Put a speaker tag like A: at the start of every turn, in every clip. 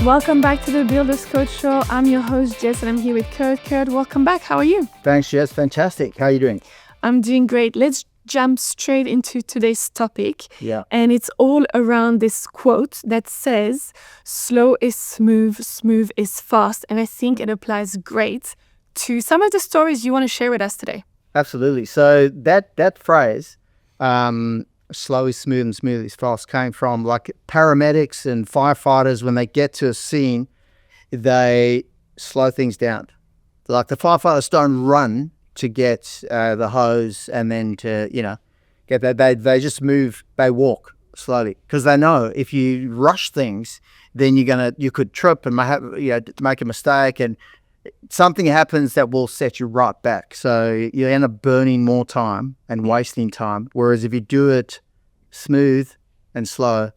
A: Welcome back to the Builders Coach Show. I'm your host, Jess, and I'm here with Kurt. Kurt, welcome back. How are you?
B: Thanks, Jess. Fantastic. How are you doing?
A: I'm doing great. Let's jump straight into today's topic.
B: Yeah.
A: And it's all around this quote that says, slow is smooth, smooth is fast. And I think it applies great to some of the stories you want to share with us today.
B: Absolutely. So that phrase, slow is smooth and smooth is fast, came from like paramedics and firefighters. When they get to a scene, they slow things down. Like the firefighters don't run to get the hose and then to, get that. They just move, they walk slowly because they know if you rush things, then you could trip and make a mistake, and something happens that will set you right back. So you end up burning more time and wasting time. Whereas if you do it smooth and slow,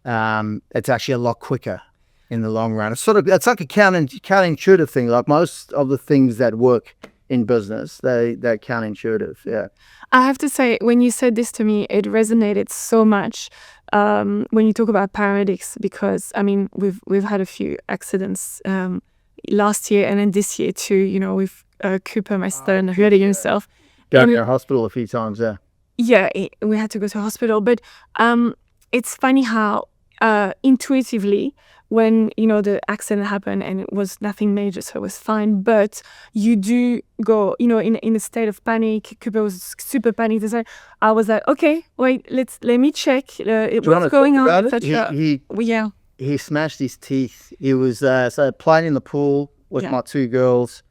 B: it's actually a lot quicker in the long run. It's like a counterintuitive thing. Like most of the things that work in business, they're counterintuitive. Yeah.
A: I have to say, when you said this to me, it resonated so much when you talk about paramedics, because we've had a few accidents last year and then this year too, with Cooper, my son, hurting himself.
B: Going to the hospital a few times, yeah.
A: Yeah, we had to go to hospital. But it's funny how intuitively, when, the accident happened and it was nothing major, so it was fine, but you do go, in a state of panic. Cooper was super panicked. So I was like, okay, wait, let me check what's going on.
B: He smashed his teeth. He was playing in the pool with my two girls,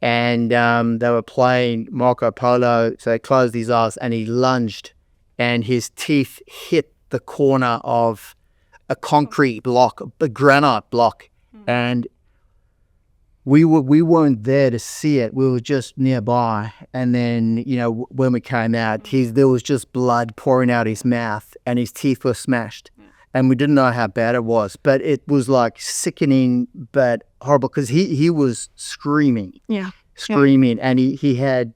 B: and they were playing Marco Polo. So they closed his eyes, and he lunged, and his teeth hit the corner of a concrete block, a granite block, and we weren't there to see it. We were just nearby, and then when we came out, there was just blood pouring out his mouth, and his teeth were smashed. And we didn't know how bad it was, but it was like sickening but horrible because he was screaming, and he had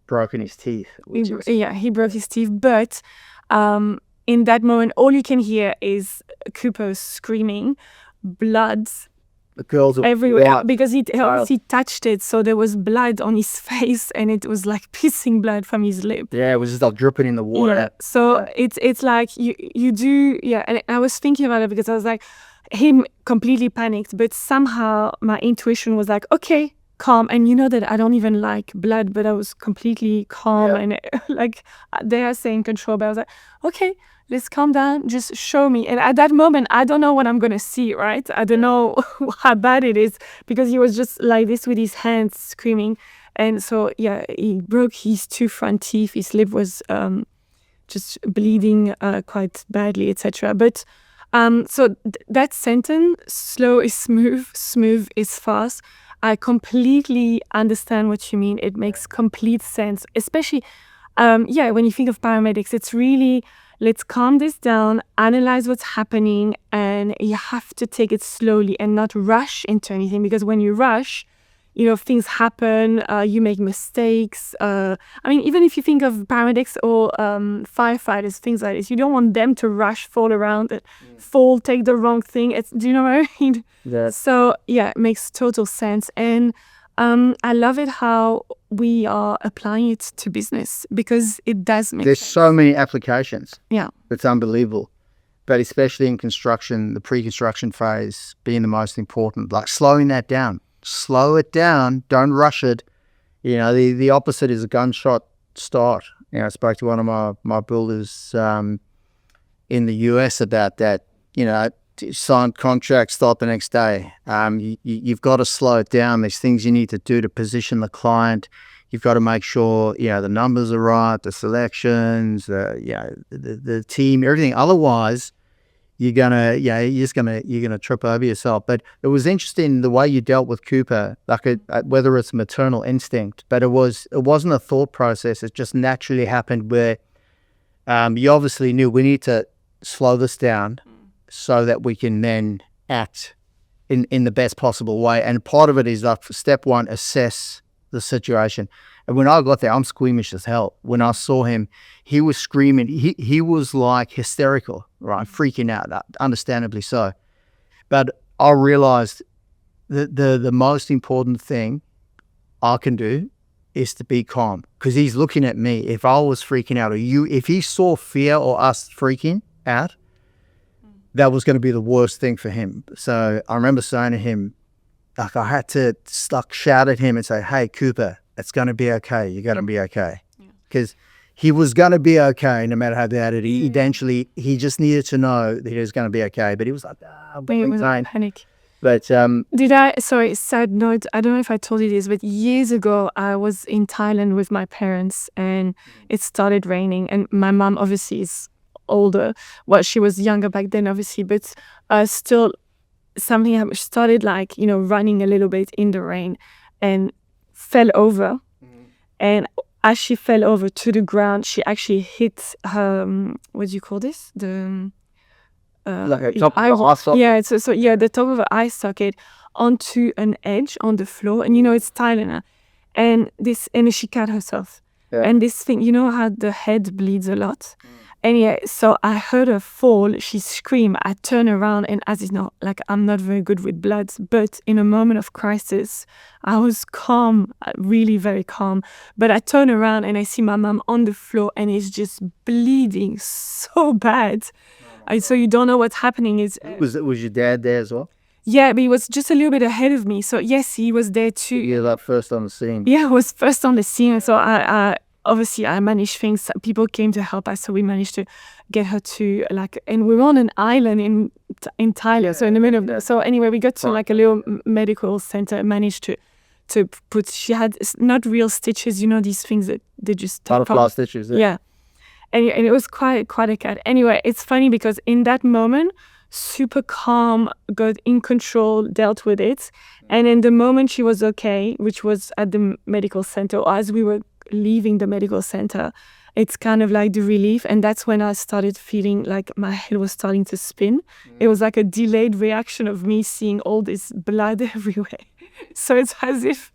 B: broken his teeth.
A: He broke his teeth, but in that moment, all you can hear is Cooper screaming, blood.
B: The girls
A: everywhere because he touched it, so there was blood on his face, and it was like pissing blood from his lip.
B: Yeah, it was just like dripping in the water.
A: Yeah. So it's like you do, and I was thinking about it because I was like, him completely panicked, but somehow my intuition was like, okay, calm. And that I don't even like blood, but I was completely calm and like they are saying control, but I was like, okay, let's calm down, just show me. And at that moment, I don't know what I'm going to see, right? I don't know how bad it is, because he was just like this with his hands screaming. And so, he broke his two front teeth. His lip was just bleeding quite badly, etc. But that sentence, slow is smooth, smooth is fast, I completely understand what you mean. It makes complete sense, especially, when you think of paramedics, it's really, let's calm this down, analyze what's happening, and you have to take it slowly and not rush into anything, because when you rush, things happen, you make mistakes. Even if you think of paramedics or firefighters, things like this, you don't want them to rush, fall around, take the wrong thing. Do you know what I mean?
B: Yes.
A: So, it makes total sense. And I love it how we are applying it to business, because it does make
B: There's
A: sense.
B: so many applications.
A: Yeah.
B: It's unbelievable. But especially in construction, the pre-construction phase being the most important, like slowing that down. Slow it down. Don't rush it. The opposite is a gunshot start. I spoke to one of my builders in the US about that. Signed contract, start the next day. You've got to slow it down. There's things you need to do to position the client. You've got to make sure the numbers are right, the selections, the team, everything. Otherwise, you're gonna trip over yourself. But it was interesting the way you dealt with Cooper, like whether it's maternal instinct, but it wasn't a thought process. It just naturally happened where you obviously knew we need to slow this down so that we can then act in the best possible way. And part of it is like step one, assess the situation. And when I got there, I'm squeamish as hell. When I saw him, he was screaming. He was like hysterical, right? Freaking out, understandably so. But I realized that the most important thing I can do is to be calm, because he's looking at me. If I was freaking out, or if he saw fear or us freaking out, that was going to be the worst thing for him. So I remember saying to him, like, I had to shout at him and say, "Hey, Cooper, it's going to be okay. You're going to be okay." Because he was going to be okay no matter how bad it is. Eventually, he just needed to know that he was going to be okay. But he was like,
A: It was a panic.
B: But
A: sorry, side note, I don't know if I told you this, but years ago, I was in Thailand with my parents and it started raining. And my mom obviously is older. Well, she was younger back then, obviously, but still something started like, running a little bit in the rain and fell over. And as she fell over to the ground, she actually hit her, what do you call this?
B: Like a top of the eye socket?
A: Yeah, the top of her eye socket onto an edge on the floor. And it's Thailand. And she cut herself.
B: Yeah.
A: And this thing, how the head bleeds a lot? Anyway, so I heard her fall. She screamed. I turned around, and as you know, like, I'm not very good with blood, but in a moment of crisis, I was calm, really very calm. But I turn around and I see my mom on the floor, and it's just bleeding so bad. So you don't know what's happening.
B: Was your dad there as well?
A: Yeah, but he was just a little bit ahead of me. So yes, he was there too.
B: You're like first on the scene.
A: Yeah, I was first on the scene. So I obviously I managed things. People came to help us, so we managed to get her to and we were on an island in Thailand, so in the middle of the. So anyway, we got to like a little medical center. Managed to put. She had not real stitches, these things that they just
B: butterfly stitches.
A: Yeah. And it was quite a cut. Anyway, it's funny because in that moment, super calm, got in control, dealt with it. And in the moment she was okay, which was at the medical center, or as we were leaving the medical center, it's kind of like the relief. And that's when I started feeling like my head was starting to spin. It was like a delayed reaction of me seeing all this blood everywhere. So it's as if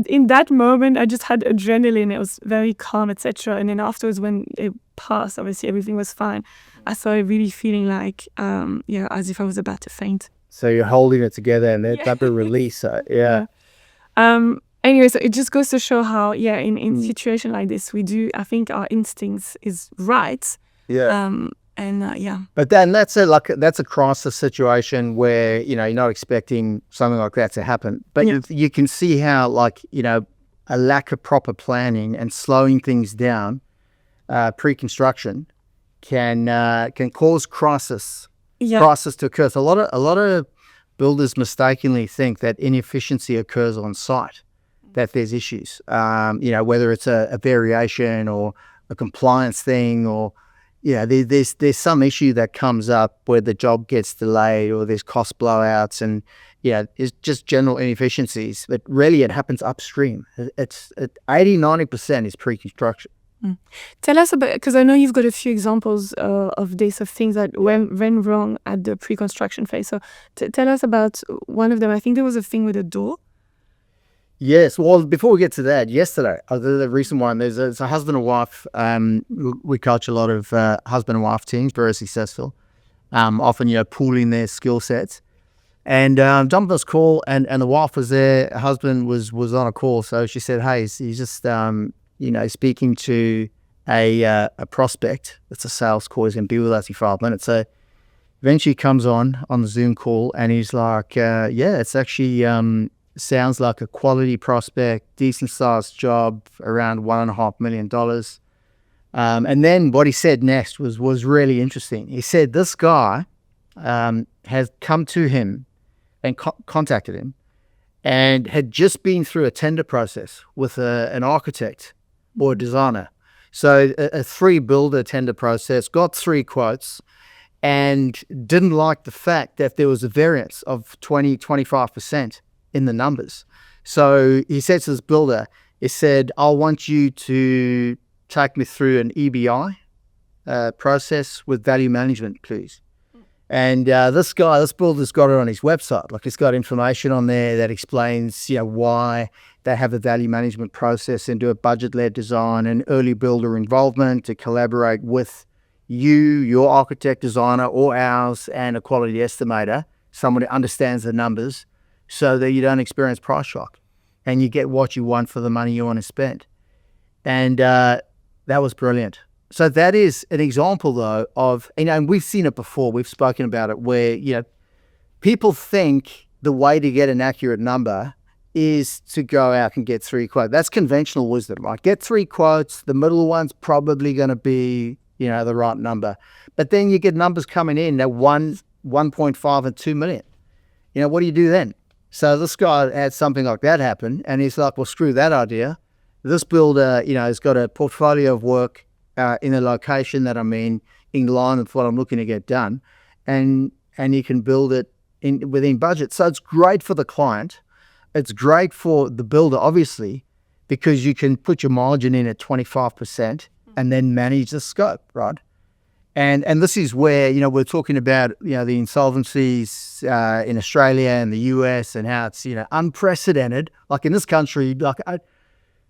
A: in that moment, I just had adrenaline. It was very calm, etc. And then afterwards, when it passed, obviously everything was fine. I started really feeling like, as if I was about to faint.
B: So you're holding it together, and that type of release. Yeah.
A: Anyway, so it just goes to show how, in situation like this, I think our instincts is right.
B: Yeah.
A: Yeah.
B: But then that's a crisis situation where, you're not expecting something like that to happen. But you can see how, a lack of proper planning and slowing things down, pre-construction, can cause crisis to occur. So a lot of builders mistakenly think that inefficiency occurs on site, that there's issues. Whether it's a variation or a compliance thing, or there's some issue that comes up where the job gets delayed, or there's cost blowouts, and it's just general inefficiencies. But really, it happens upstream. It's 80-90% is pre-construction.
A: Tell us about, because I know you've got a few examples of this, of things that went wrong at the pre-construction phase. So tell us about one of them. I think there was a thing with a door.
B: Yes. Well, before we get to that, yesterday, the recent one, it's a husband and wife. We coach a lot of husband and wife teams, very successful. Often, pooling their skill sets. And jumped on this call, and the wife was there. Her husband was on a call. So she said, "Hey, he's just speaking to a prospect. It's a sales call. He's going to be with us in 5 minutes." So eventually comes on the Zoom call, and he's like, it's actually sounds like a quality prospect, decent sized job, around $1.5 million. And then what he said next was really interesting. He said this guy has come to him and contacted him, and had just been through a tender process with an architect or a designer. So a 3-builder tender process, got 3 quotes, and didn't like the fact that there was a variance of 20-25% in the numbers. So he said to this builder, he said, "I want you to take me through an EBI process with value management, please." And this builder's got it on his website. Like, he's got information on there that explains, why they have a value management process and do a budget-led design and early builder involvement to collaborate with you, your architect, designer, or ours, and a quality estimator someone who understands the numbers so that you don't experience price shock and you get what you want for the money you want to spend. And that was brilliant. So that is an example, though, of, and we've seen it before. We've spoken about it where, people think the way to get an accurate number is to go out and get 3 quotes. That's conventional wisdom, right? Get 3 quotes. The middle one's probably going to be, the right number. But then you get numbers coming in at 1.5 and 2 million. What do you do then? So this guy had something like that happen, and he's like, well, screw that idea. This builder, has got a portfolio of work in a location that I'm in line with what I'm looking to get done, and you can build it within budget. So it's great for the client. It's great for the builder, obviously, because you can put your margin in at 25% and then manage the scope, right? And this is where, we're talking about, the insolvencies in Australia and the US and how it's, unprecedented. Like in this country,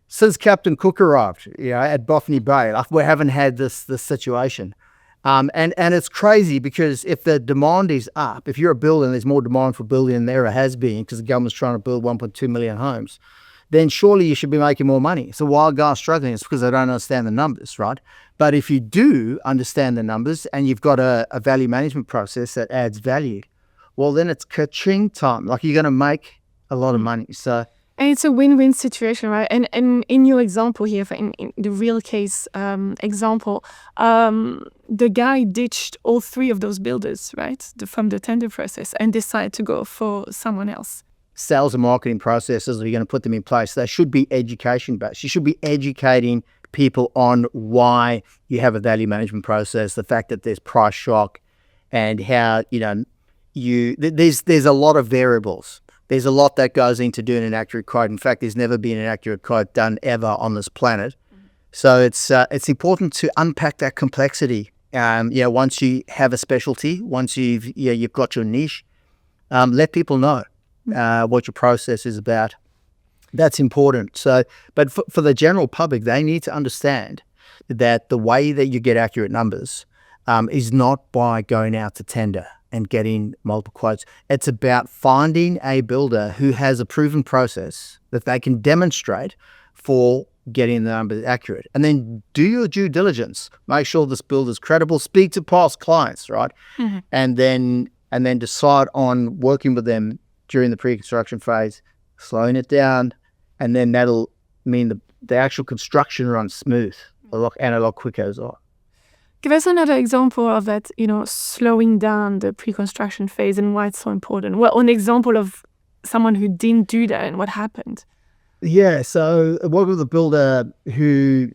B: since Captain Cook arrived, at Botany Bay, we haven't had this situation. And it's crazy because if the demand is up, if you're a builder and there's more demand for building than there has been because the government's trying to build 1.2 million homes, then surely you should be making more money. So why are guys struggling? It's because they don't understand the numbers, right? But if you do understand the numbers and you've got a value management process that adds value, well, then it's ka-ching time. Like you're going to make a lot of money. So.
A: And it's a win-win situation, right? And in your example here, in the real case example, the guy ditched all 3 of those builders, right, from the tender process and decided to go for someone else.
B: Sales and marketing processes, are you going to put them in place? They should be education-based. You should be educating people on why you have a value management process, the fact that there's price shock, and how, there's a lot of variables. There's a lot that goes into doing an accurate quote. In fact, there's never been an accurate quote done ever on this planet. So it's important to unpack that complexity. Once you have a specialty, once you've got your niche, let people know what your process is about. That's important. So, but for the general public, they need to understand that the way that you get accurate numbers is not by going out to tender and getting multiple quotes. It's about finding a builder who has a proven process that they can demonstrate for getting the numbers accurate. And then do your due diligence. Make sure this builder is credible. Speak to past clients, right? Mm-hmm. And then decide on working with them during the pre-construction phase, slowing it down, and then that'll mean the actual construction runs smooth a lot quicker as well.
A: Give us another example of that, slowing down the pre-construction phase and why it's so important. Well, an example of someone who didn't do that and what happened.
B: Yeah, so I work with a builder who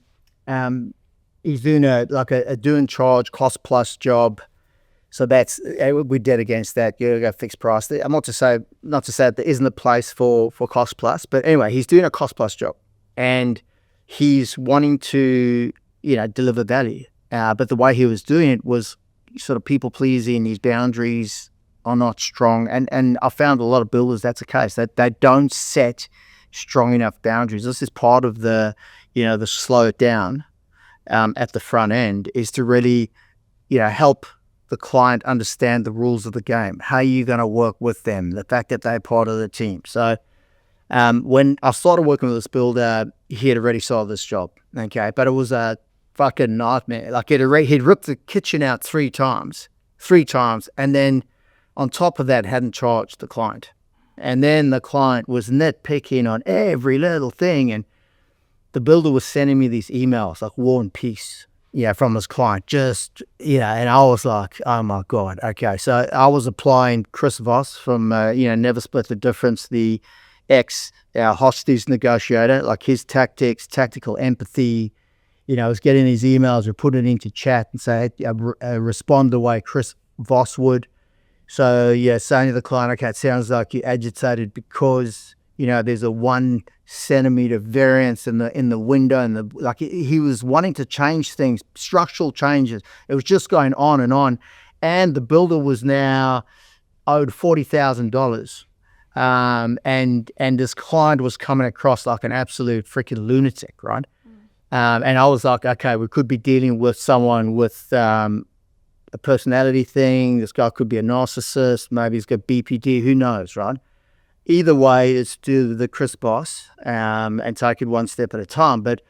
B: is doing a doing charge cost plus job. So that's, we're dead against that. You go fixed price. I'm not to say that there isn't a place for cost plus, but anyway, he's doing a cost plus job and he's wanting to, deliver value. But the way he was doing it was sort of people pleasing. His boundaries are not strong. And I found a lot of builders, that's the case, that they don't set strong enough boundaries. This is part of the slow it down at the front end, is to really, help the client understand the rules of the game. How are you going to work with them? The fact that they're part of the team. So when I started working with this builder, he had already sold this job. Okay. But it was a fucking nightmare. Like he'd ripped the kitchen out three times. And then on top of that, hadn't charged the client. And then the client was nitpicking on every little thing. And the builder was sending me these emails like War and Peace, from his client. Just, and I was like, oh my God. Okay. So I was applying Chris Voss from, Never Split the Difference, the ex-hostage negotiator, like his tactics, tactical empathy. I was getting these emails or put it into chat and say, respond the way Chris Voss would. So, saying to the client, okay, it sounds like you're agitated because, there's a 1 centimeter variance in the window, and he was wanting to change things, structural changes. It was just going on. And the builder was now owed $40,000. And this client was coming across like an absolute freaking lunatic, right? And I was like, okay, we could be dealing with someone with a personality thing. This guy could be a narcissist. Maybe he's got BPD. Who knows, right? Either way, it's do the Chris boss and take it one step at a time. But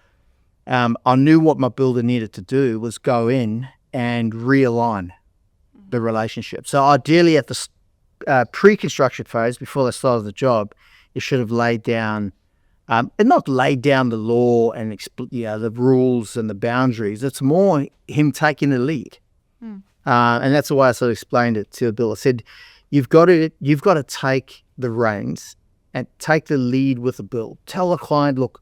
B: I knew what my builder needed to do was go in and realign the relationship. So ideally at the pre-construction phase, before they started the job, you should have laid down, and not laid down the law and the rules and the boundaries. It's more him taking the lead. And that's the way I sort of explained it to the builder. I said, you've got to take the reins and take the lead with the build. Tell the client, look,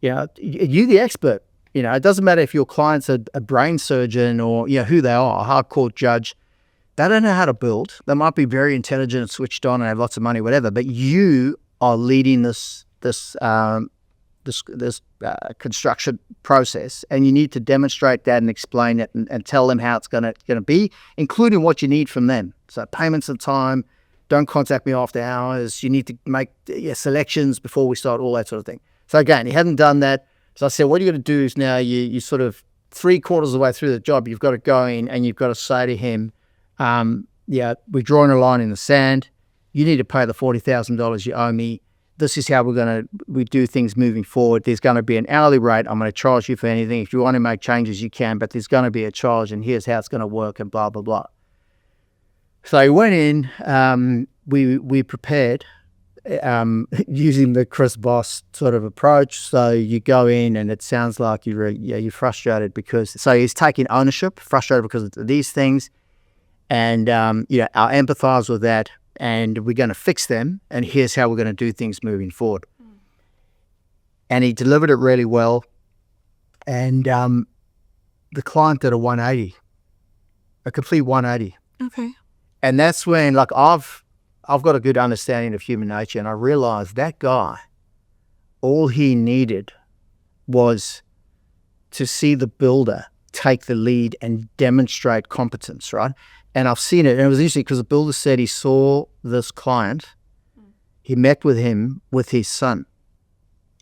B: you're the expert. It doesn't matter if your client's a brain surgeon or who they are, a hardcore judge. They don't know how to build. They might be very intelligent and switched on and have lots of money, whatever. But you are leading this construction process, and you need to demonstrate that and explain it and tell them how it's going to be, including what you need from them. So payments on time. Don't contact me after hours. You need to make selections before we start, all that sort of thing. So again, he hadn't done that. So I said, what you got to do is now you sort of 3/4 of the way through the job, you've got to go in and you've got to say to him, we're drawing a line in the sand. You need to pay the $40,000 you owe me. This is how we do things moving forward. There's going to be an hourly rate. I'm going to charge you for anything. If you want to make changes, you can, but there's going to be a charge, and here's how it's going to work, and blah, blah, blah. So he went in, we prepared using the Chris Boss sort of approach. So you go in and it sounds like you're frustrated so he's taking ownership, frustrated because of these things. And, I empathize with that, and we're going to fix them, and here's how we're going to do things moving forward. And he delivered it really well. And the client did a 180, a complete 180.
A: Okay.
B: And that's when, I've got a good understanding of human nature, and I realized that guy, all he needed was to see the builder take the lead and demonstrate competence, right? And I've seen it, and it was interesting because the builder said he saw this client, he met with him with his son,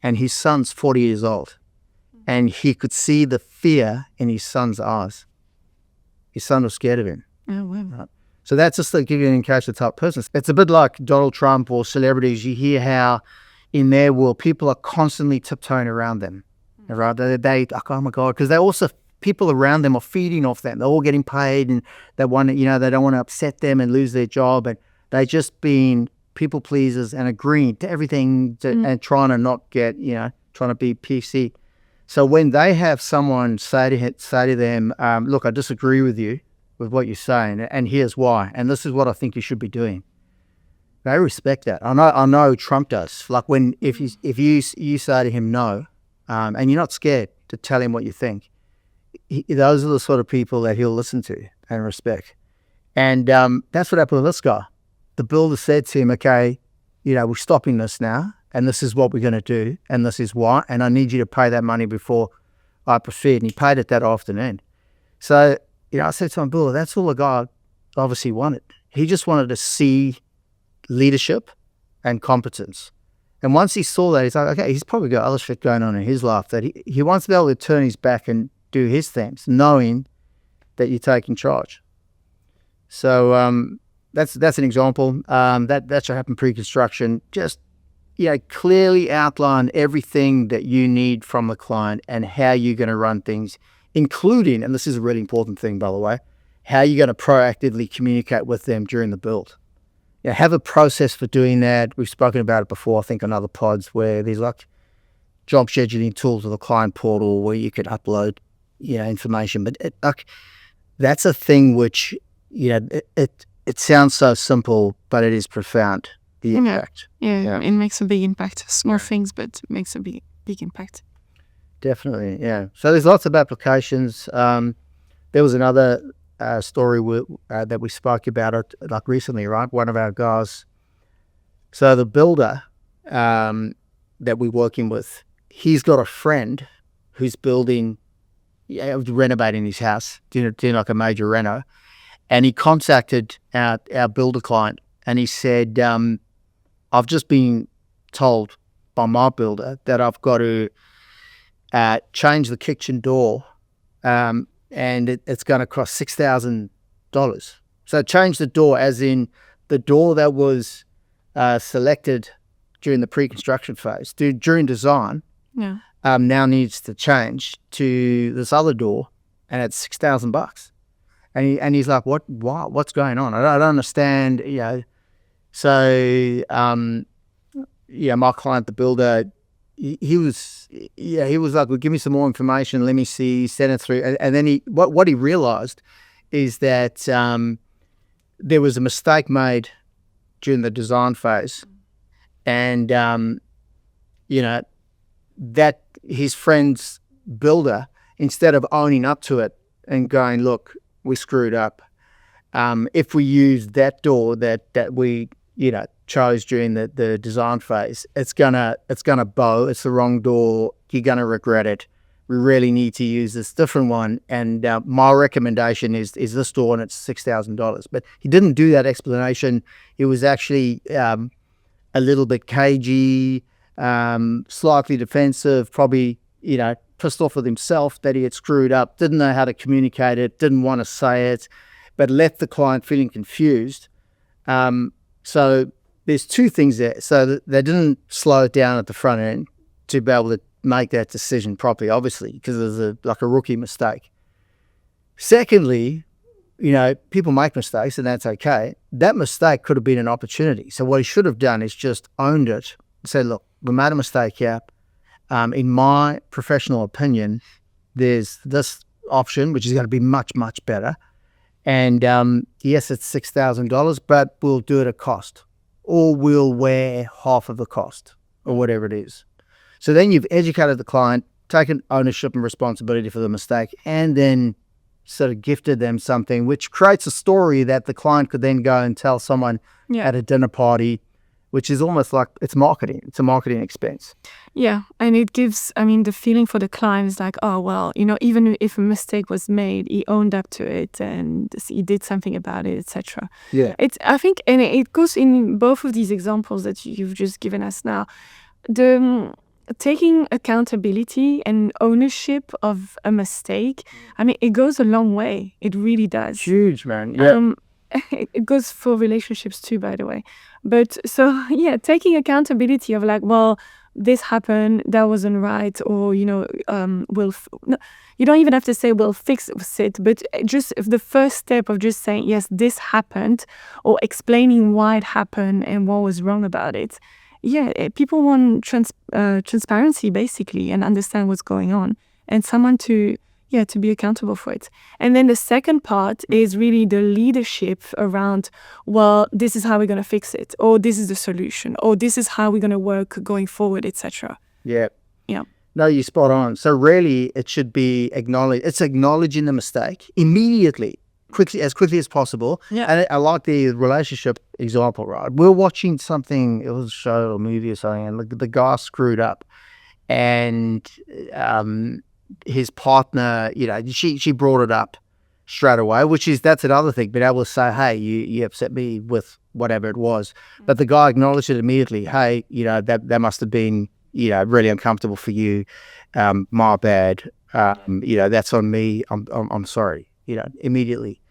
B: and his son's 40 years old, and he could see the fear in his son's eyes. His son was scared of him.
A: Oh, wow.
B: Right? So that's just to give you an indication of the type of person. It's a bit like Donald Trump or celebrities. You hear how in their world people are constantly tiptoeing around them, right? They like, oh my God, because they also, people around them are feeding off them. They're all getting paid, and they want to, they don't want to upset them and lose their job, and they just being people pleasers and agreeing to everything and trying to not get, trying to be PC. So when they have someone say to them, look, I disagree with you with what you're saying, and here's why, and this is what I think you should be doing. They respect that. I know Trump does. Like if you say to him no, and you're not scared to tell him what you think, those are the sort of people that he'll listen to and respect. And that's what happened with this guy. The builder said to him, okay, we're stopping this now, and this is what we're going to do, and this is why, and I need you to pay that money before I proceed. And he paid it that afternoon. So, I said to my builder, that's all the guy obviously wanted. He just wanted to see leadership and competence. And once he saw that, he's like, okay, he's probably got other shit going on in his life, that he wants to be able to turn his back and do his things, knowing that you're taking charge. So that's an example. That should happen pre-construction. Just clearly outline everything that you need from the client and how you're going to run things, including, and this is a really important thing, by the way, how you're going to proactively communicate with them during the build. Have a process for doing that. We've spoken about it before, I think, on other pods, where there's job scheduling tools to the client portal where you can upload information. But that's a thing which, it sounds so simple, but it is profound, the impact.
A: Yeah, it makes a big impact. Small things, but it makes a big impact.
B: Definitely, yeah. So there's lots of applications. There was another story that we spoke about recently, right? One of our guys. So the builder that we're working with, he's got a friend who's building, renovating his house, doing like a major reno, and he contacted our builder client, and he said, I've just been told by my builder that I've got to change the kitchen door, and it's going to cost $6,000 $6,000. So change the door, as in the door that was selected during the pre-construction phase, during design, now needs to change to this other door, and it's $6,000. And he's like, what? Wow, what's going on? I don't understand. So my client, the builder, he was like, well, give me some more information. Let me see. Send it through. And then what he realized is that there was a mistake made during the design phase, and that his friend's builder, instead of owning up to it and going, look, we screwed up. If we use that door that we chose during the design phase, it's gonna bow. It's the wrong door. You're gonna regret it. We really need to use this different one. And my recommendation is this door, and it's $6,000. But he didn't do that explanation. He was actually a little bit cagey, slightly defensive, probably pissed off with himself that he had screwed up, didn't know how to communicate it, didn't want to say it, but left the client feeling confused. So there's two things there. So they didn't slow it down at the front end to be able to make that decision properly, obviously, because it was a rookie mistake. Secondly, people make mistakes, and that's okay. That mistake could have been an opportunity. So what he should have done is just owned it and said, look, we made a mistake here. In my professional opinion, there's this option, which is going to be much, much better. And yes, it's $6,000, but we'll do it at cost, or we'll wear half of the cost, or whatever it is. So then you've educated the client, taken ownership and responsibility for the mistake, and then sort of gifted them something, which creates a story that the client could then go and tell someone at a dinner party, which is almost like it's marketing. It's a marketing expense.
A: Yeah, and it gives, the feeling for the client is like, oh, well, even if a mistake was made, he owned up to it and he did something about it, etc.
B: Yeah.
A: I think, and it goes in both of these examples that you've just given us now. The taking accountability and ownership of a mistake, it goes a long way. It really does.
B: Huge, man. Yeah.
A: It goes for relationships too, by the way. But so, taking accountability of like, well, this happened, that wasn't right, or, you don't even have to say we'll fix it, but just the first step of just saying, yes, this happened, or explaining why it happened and what was wrong about it. Yeah, people want transparency, basically, and understand what's going on, and someone to be accountable for it. And then the second part is really the leadership around, well, this is how we're going to fix it, or this is the solution, or this is how we're going to work going forward, etc.
B: Yeah.
A: Yeah.
B: No, you're spot on. So really, it should be acknowledged. It's acknowledging the mistake immediately, as quickly as possible.
A: Yeah.
B: And I like the relationship example, right? We're watching something, it was a show or movie or something, and the guy screwed up, and his partner, she brought it up straight away, that's another thing, being able to say, hey, you upset me with whatever it was. But the guy acknowledged it immediately. Hey, that must have been, really uncomfortable for you. My bad. That's on me. I'm sorry, immediately.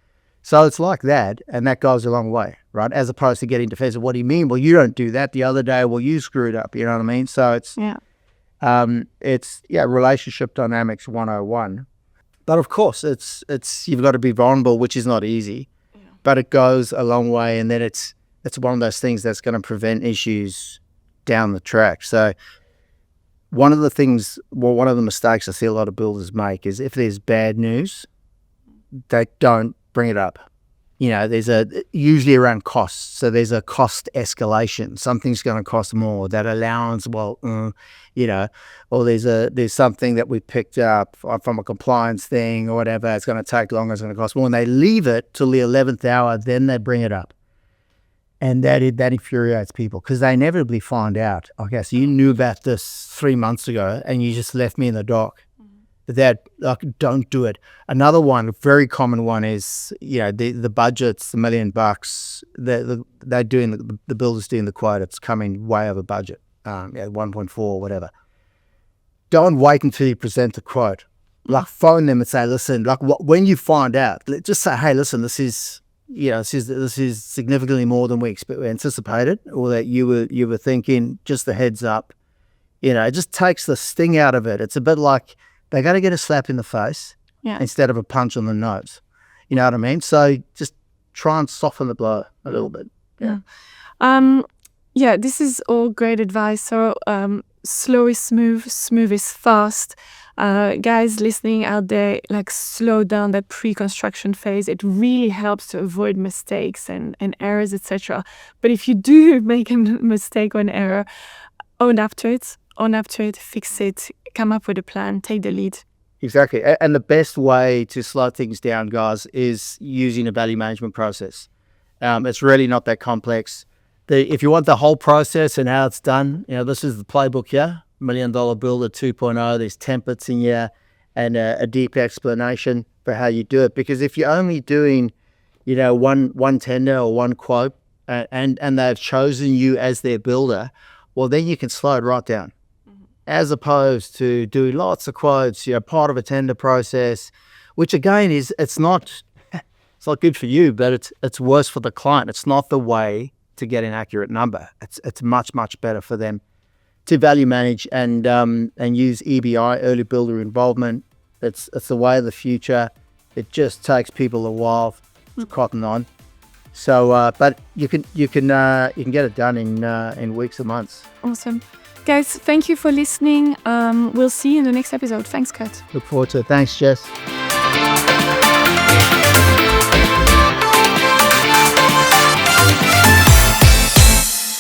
B: So it's like that, and that goes a long way, right? As opposed to getting defensive. What do you mean? Well, you don't do that the other day. Well, you screwed up. You know what I mean? So it's relationship dynamics 101. But of course, it's you've got to be vulnerable, which is not easy, but it goes a long way. And then it's one of those things that's going to prevent issues down the track. So one of the mistakes I see a lot of builders make is if there's bad news, they don't bring it up. There's usually around costs. So there's a cost escalation. Something's going to cost more. That allowance, or there's something that we picked up from a compliance thing or whatever. It's going to take longer. It's going to cost more. When they leave it till the 11th hour, then they bring it up. And that infuriates people because they inevitably find out, okay, so you knew about this 3 months ago and you just left me in the dark. That don't do it. Another one, very common one, is the budget's $1 million. They're doing the builder's doing the quote. It's coming way over budget, 1.4 or whatever. Don't wait until you present the quote. Like phone them and say, listen, like when you find out, just say, hey, listen, this is significantly more than we anticipated, or that you were thinking. Just a heads up. It just takes the sting out of it. It's a bit like they got to get a slap in the face instead of a punch on the nose. You know what I mean? So just try and soften the blow a little bit.
A: Yeah. This is all great advice. So slow is smooth, smooth is fast. Guys listening out there, like, slow down that pre-construction phase. It really helps to avoid mistakes and errors, etc. But if you do make a mistake or an error, own up to it, fix it, come up with a plan, take the lead.
B: Exactly. And the best way to slow things down, guys, is using a value management process. It's really not that complex. If you want the whole process and how it's done, this is the playbook here. $1 Million Builder 2.0. There's templates in here and a deep explanation for how you do it. Because if you're only doing, one tender or one quote, and they've chosen you as their builder, well, then you can slow it right down. As opposed to doing lots of quotes, part of a tender process, which again it's not good for you, but it's worse for the client. It's not the way to get an accurate number. It's much, much better for them to value manage and use EBI, early builder involvement. It's the way of the future. It just takes people a while to cotton on. So, but you can get it done in weeks or months.
A: Awesome. Guys, thank you for listening. We'll see you in the next episode. Thanks, Kurt.
B: Look forward to it. Thanks, Jess.